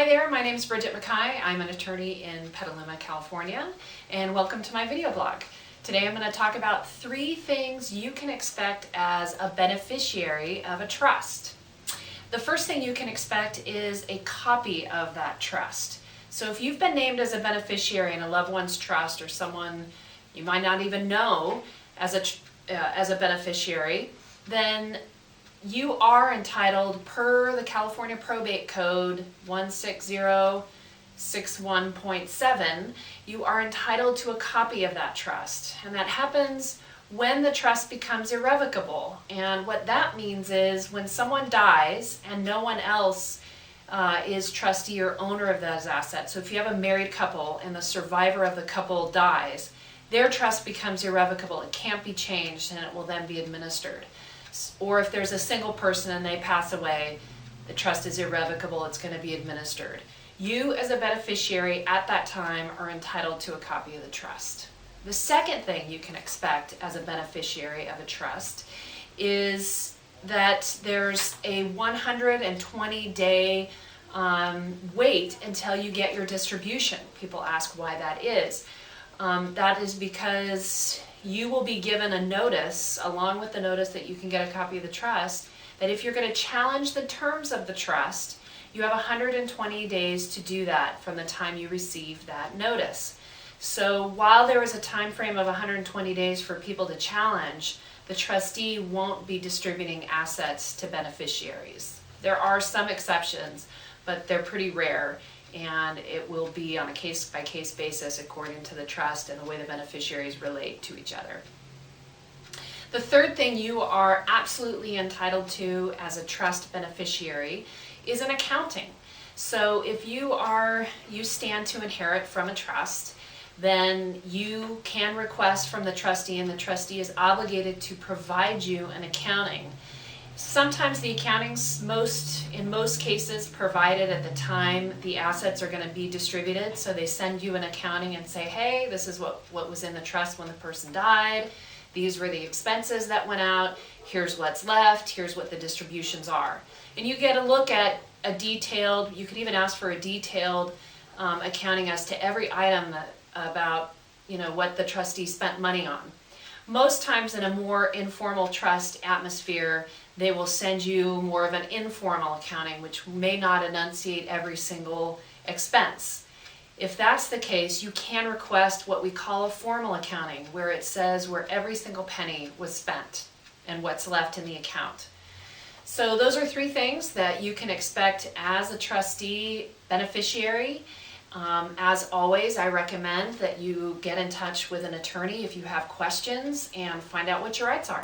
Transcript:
there, my name is Bridget McKay. I'm an attorney in Petaluma, California, and welcome to my video blog. Today I'm going to talk about 3 things you can expect as a beneficiary of a trust. The first thing you can expect is a copy of that trust. So if you've been named as a beneficiary in a loved one's trust or someone you might not even know as a beneficiary, then you are entitled, per the California Probate Code 16061.7, you are entitled to a copy of that trust. And that happens when the trust becomes irrevocable. And what that means is when someone dies and no one else is trustee or owner of those assets. So if you have a married couple and the survivor of the couple dies, their trust becomes irrevocable. It can't be changed and it will then be administered. Or if there's a single person and they pass away, the trust is irrevocable, it's going to be administered. You as a beneficiary at that time are entitled to a copy of the trust. The second thing you can expect as a beneficiary of a trust is that there's a 120-day wait until you get your distribution. People ask why that is. That is because you will be given a notice, along with the notice that you can get a copy of the trust, that if you're going to challenge the terms of the trust, you have 120 days to do that from the time you receive that notice. So while there is a time frame of 120 days for people to challenge, the trustee won't be distributing assets to beneficiaries. There are some exceptions, but they're pretty rare, and it will be on a case-by-case basis according to the trust and the way the beneficiaries relate to each other. The third thing you are absolutely entitled to as a trust beneficiary is an accounting. So if you stand to inherit from a trust, then you can request from the trustee, and the trustee is obligated to provide you an accounting. Sometimes the accounting's in most cases provided at the time the assets are going to be distributed. So they send you an accounting and say, hey, this is what was in the trust when the person died. These were the expenses that went out. Here's what's left. Here's what the distributions are. And you get a look at you could even ask for a detailed accounting as to every item about what the trustee spent money on. Most times in a more informal trust atmosphere, they will send you more of an informal accounting, which may not enunciate every single expense. If that's the case, you can request what we call a formal accounting, where it says where every single penny was spent and what's left in the account. So those are 3 things that you can expect as a trustee beneficiary. As always, I recommend that you get in touch with an attorney if you have questions and find out what your rights are.